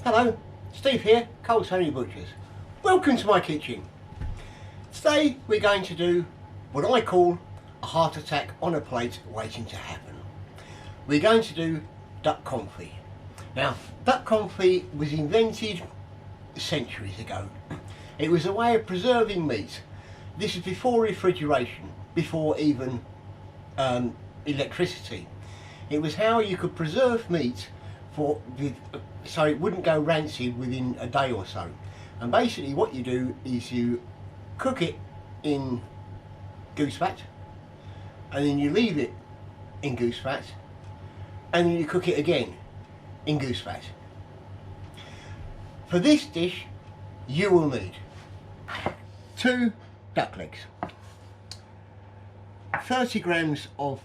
Hello, Steve here, Coles Honey Butchers. Welcome to my kitchen. Today we're going to do what I call a heart attack on a plate waiting to happen. We're going to do duck confit. Now, duck confit was invented centuries ago. It was a way of preserving meat. This is before refrigeration, before even electricity. It was how you could preserve meat so it wouldn't go rancid within a day or so. And basically what you do is you cook it in goose fat, and then you leave it in goose fat, and then you cook it again in goose fat. For this dish you will need 2 duck legs, 30 grams of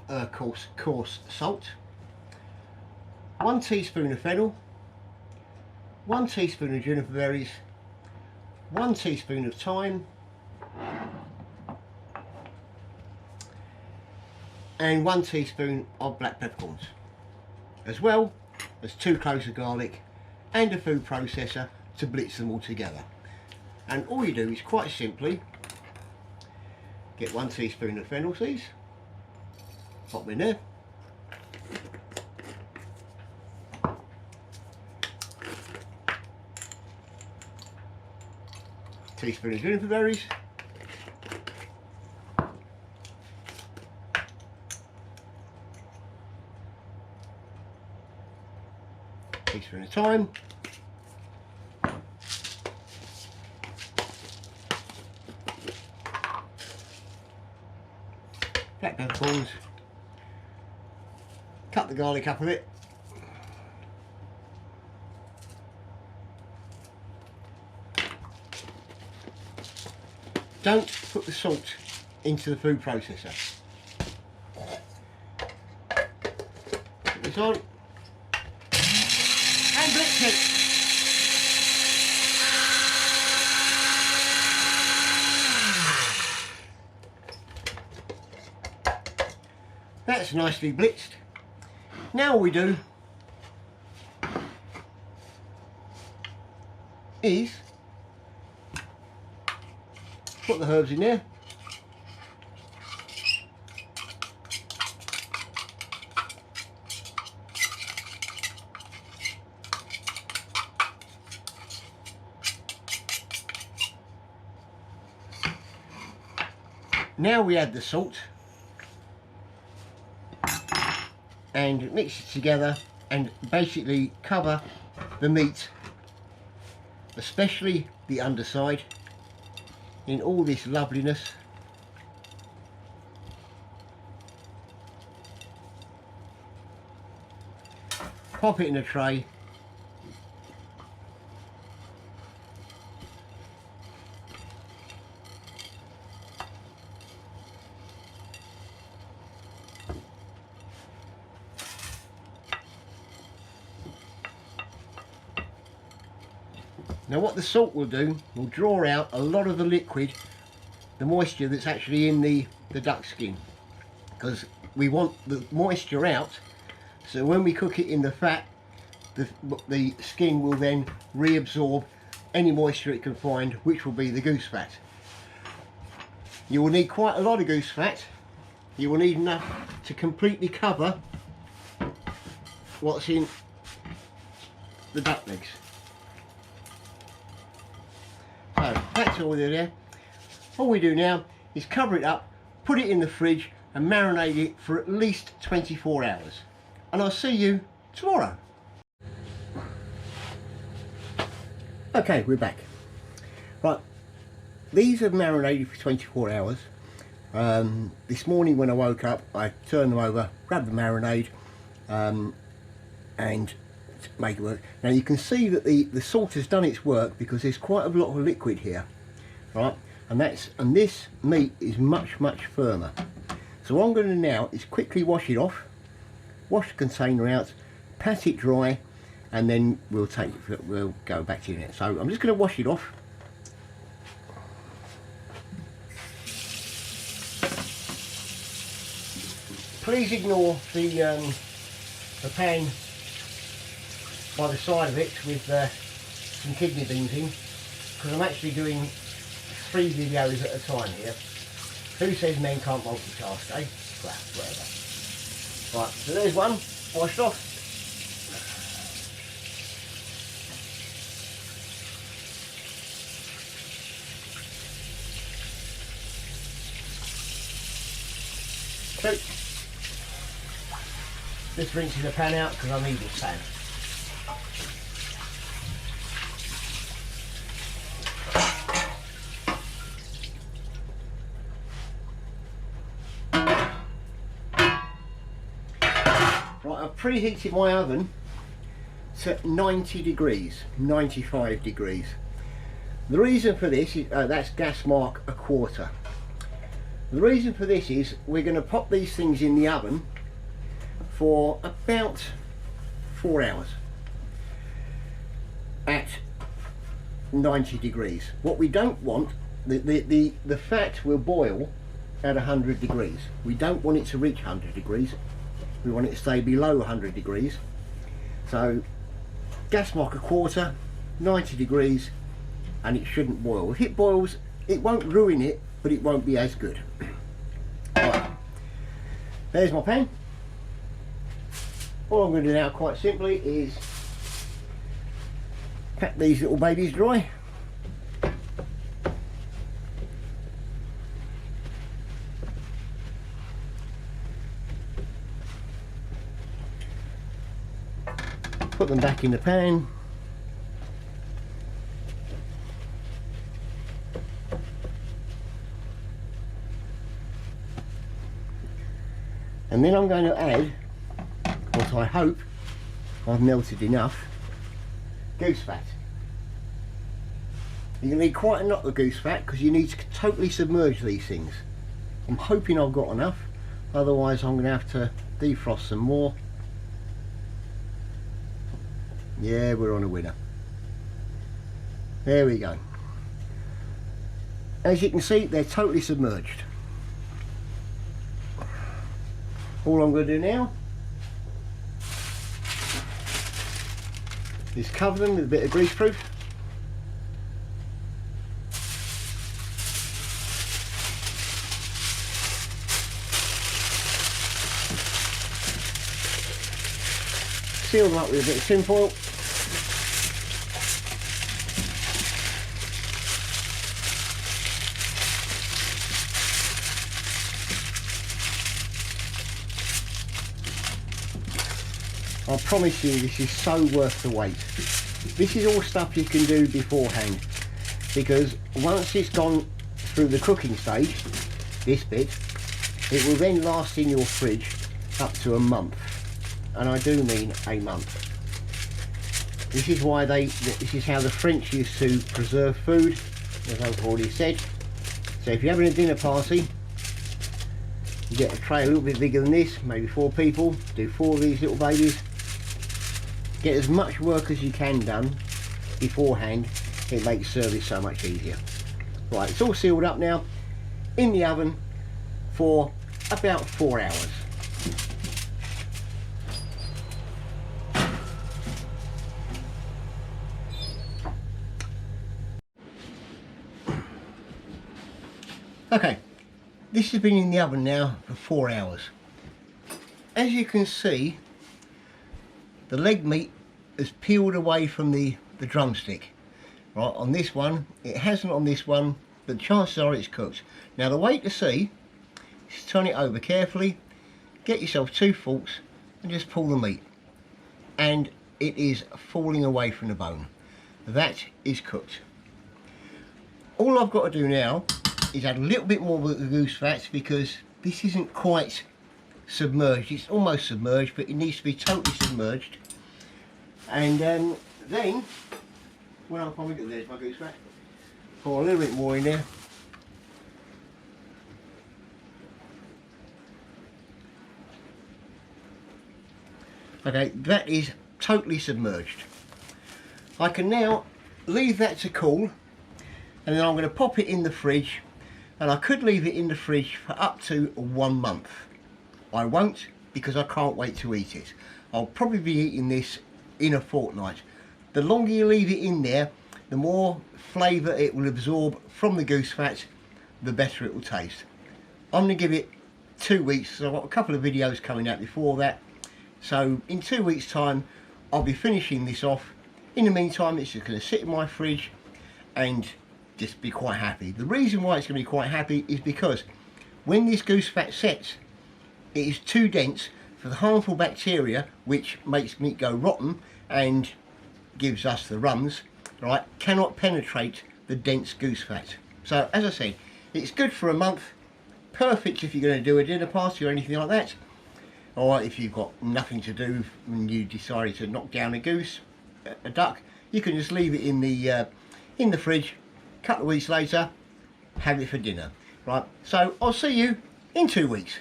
coarse salt, 1 teaspoon of fennel, 1 teaspoon of juniper berries, 1 teaspoon of thyme, and 1 teaspoon of black peppercorns, as well as 2 cloves of garlic and a food processor to blitz them all together. And all you do is quite simply get 1 teaspoon of fennel seeds, pop them in there, teaspoon of juniper berries, teaspoon of thyme, black peppercorns, cut the garlic up a bit, don't put the salt into the food processor. Put this on and blitz it. That's nicely blitzed. Now all we do is put the herbs in there, now we add the salt and mix it together and basically cover the meat, especially the underside, in all this loveliness. Pop it in a tray. Now what the salt will do, will draw out a lot of the liquid, the moisture that's actually in the duck skin, because we want the moisture out, so when we cook it in the fat, the skin will then reabsorb any moisture it can find, which will be the goose fat. You will need quite a lot of goose fat. You will need enough to completely cover what's in the duck legs. So that's all there. All we do now is cover it up, put it in the fridge and marinate it for at least 24 hours. And I'll see you tomorrow. Okay, we're back. Right, these are marinated for 24 hours. This morning when I woke up, I turned them over, grabbed the marinade and make it work. Now you can see that the salt has done its work because there's quite a lot of liquid here, right? And this meat is much firmer. So what I'm going to do now is quickly wash it off, wash the container out, pat it dry, and then we'll go back to it. So I'm just going to wash it off. Please ignore the pan by the side of it with some kidney beans in, because I'm actually doing 3 videos at a time here. Who says men can't multitask, eh? Well, whatever. Right, so there's one, washed off. Two. Just rinsing the pan out because I need this pan. Right, I've preheated my oven to 90 degrees, 95 degrees. The reason for this is, that's gas mark 1/4. The reason for this is we're going to pop these things in the oven for about 4 hours at 90 degrees. What we don't want, the fat will boil at 100 degrees. We don't want it to reach 100 degrees. We want it to stay below 100 degrees. So gas mark 1/4, 90 degrees, and it shouldn't boil. If it boils, it won't ruin it, but it won't be as good. Right. There's my pan. All I'm going to do now, quite simply, is pat these little babies dry. Put them back in the pan. And then I'm going to add what I hope I've melted enough goose fat. You're going to need quite a lot of goose fat because you need to totally submerge these things. I'm hoping I've got enough, otherwise I'm going to have to defrost some more. Yeah, we're on a winner. There we go. As you can see, they're totally submerged. All I'm going to do now is cover them with a bit of greaseproof. Seal them up with a bit of tin foil. I promise you, this is so worth the wait. This is all stuff you can do beforehand, because once it's gone through the cooking stage, this bit, it will then last in your fridge up to a month, and I do mean a month. This is why this is how the French used to preserve food, as I've already said. So if you're having a dinner party, you get a tray a little bit bigger than this, maybe 4 people, do 4 of these little babies. Get as much work as you can done beforehand. It makes service so much easier. Right, it's all sealed up now, in the oven for about 4 hours. Okay, this has been in the oven now for 4 hours. As you can see, the leg meat has peeled away from the drumstick. Right, on this one, it hasn't on this one, but chances are it's cooked. Now the way to see is turn it over carefully, get yourself 2 forks and just pull the meat. And it is falling away from the bone. That is cooked. All I've got to do now is add a little bit more of the goose fat, because this isn't quite submerged. It's almost submerged, but it needs to be totally submerged. And then when I probably get there's my goose fat, pour a little bit more in there. Okay, that is totally submerged. I can now leave that to cool, and then I'm going to pop it in the fridge, and I could leave it in the fridge for up to 1 month. I won't, because I can't wait to eat it. I'll probably be eating this in a fortnight. The longer you leave it in there, the more flavour it will absorb from the goose fat, the better it will taste. I'm going to give it 2 weeks, so I've got a couple of videos coming out before that. So in 2 weeks time I'll be finishing this off. In the meantime it's just going to sit in my fridge and just be quite happy. The reason why it's going to be quite happy is because when this goose fat sets, it is too dense for the harmful bacteria which makes meat go rotten and gives us the runs, right, cannot penetrate the dense goose fat. So as I said, it's good for a month, perfect if you're going to do a dinner party or anything like that, or if you've got nothing to do and you decided to knock down a goose, a duck, you can just leave it in the fridge. A couple of weeks later, have it for dinner. Right, so I'll see you in 2 weeks.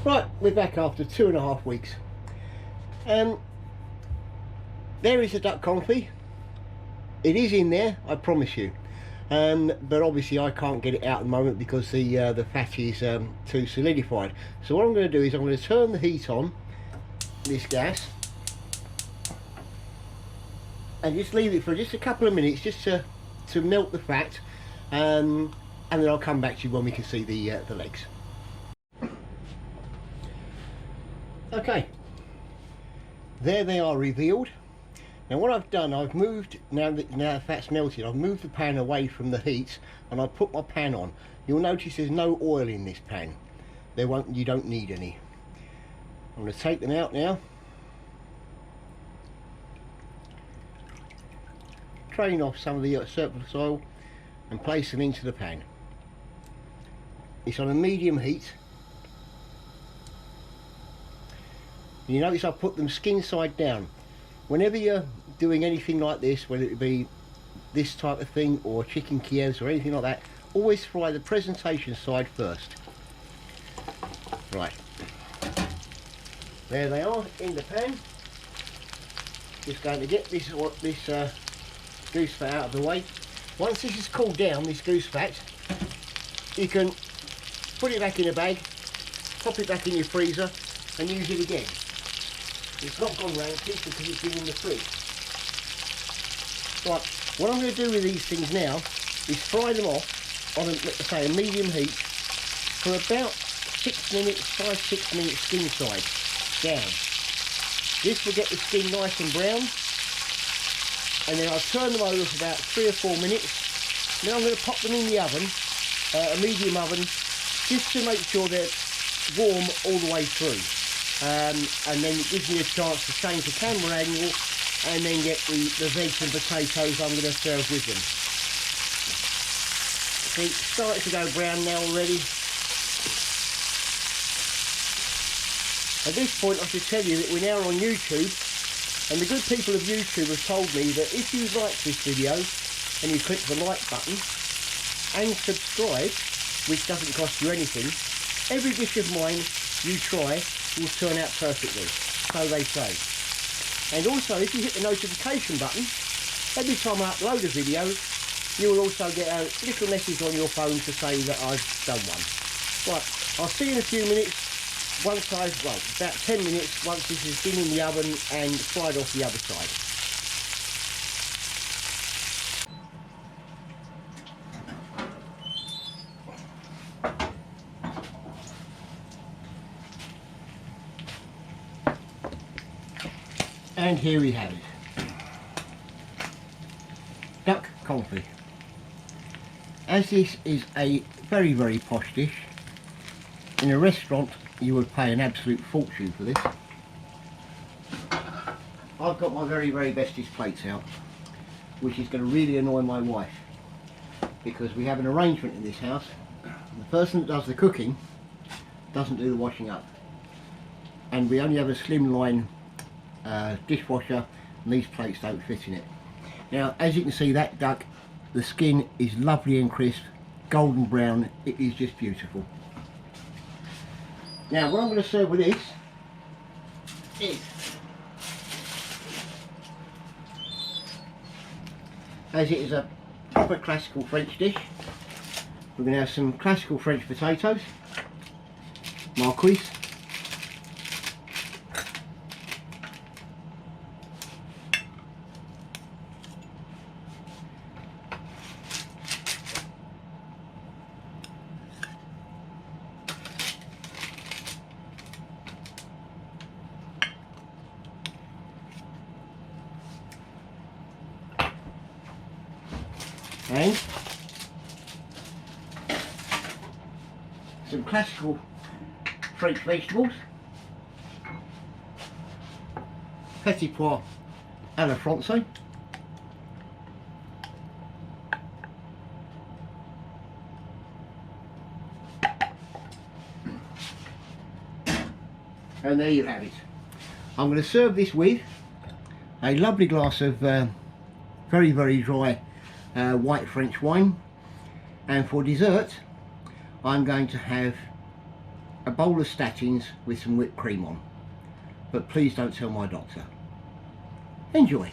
Right, we're back after 2.5 weeks. There is a duck confit. It is in there, I promise you. But obviously I can't get it out at the moment because the fat is too solidified. So what I'm going to do is I'm going to turn the heat on this gas and just leave it for just a couple of minutes just to melt the fat, and then I'll come back to you when we can see the legs. Okay, there they are revealed. Now what I've done, I've moved, now the fat's melted, I've moved the pan away from the heat and I've put my pan on. You'll notice there's no oil in this pan. You don't need any. I'm going to take them out now. Drain off some of the surplus oil and place them into the pan. It's on a medium heat. You notice I put them skin side down. Whenever you're doing anything like this, whether it be this type of thing or chicken Kievs or anything like that, always fry the presentation side first. Right, there they are in the pan. Just going to get this goose fat out of the way. Once this is cooled down, this goose fat, you can put it back in a bag, pop it back in your freezer and use it again. It's not gone rancid because it's been in the fridge. Right, what I'm going to do with these things now is fry them off on a medium heat for about 6 minutes, 5-6 minutes skin side down. This will get the skin nice and brown, and then I'll turn them over for about 3 or 4 minutes. Then I'm going to pop them in the oven, a medium oven, just to make sure they're warm all the way through. And then it gives me a chance to change the camera angle and then get the veg and potatoes I'm going to serve with them. See, it's starting to go brown now already. At this point I should tell you that we're now on YouTube, and the good people of YouTube have told me that if you like this video and you click the like button and subscribe, which doesn't cost you anything, every dish of mine you try will turn out perfectly, so they say. And also if you hit the notification button, every time I upload a video you will also get a little message on your phone to say that I've done one. Right, I'll see you in a few minutes once about 10 minutes once this has been in the oven and fried off the other side. And here we have it, duck confit. As this is a very, very posh dish, in a restaurant you would pay an absolute fortune for this. I've got my very, very bestest plates out, which is going to really annoy my wife, because we have an arrangement in this house. The person that does the cooking doesn't do the washing up, and we only have a slimline dishwasher, and these plates don't fit in it. Now as you can see, that duck, the skin is lovely and crisp, golden brown. It is just beautiful. Now what I'm going to serve with this is, as it is a proper classical French dish, we're going to have some classical French potatoes, marquise, and some classical French vegetables, petit pois à la Francais, and there you have it. I'm going to serve this with a lovely glass of very, very dry white French wine, and for dessert I'm going to have a bowl of statins with some whipped cream on. But please don't tell my doctor. Enjoy.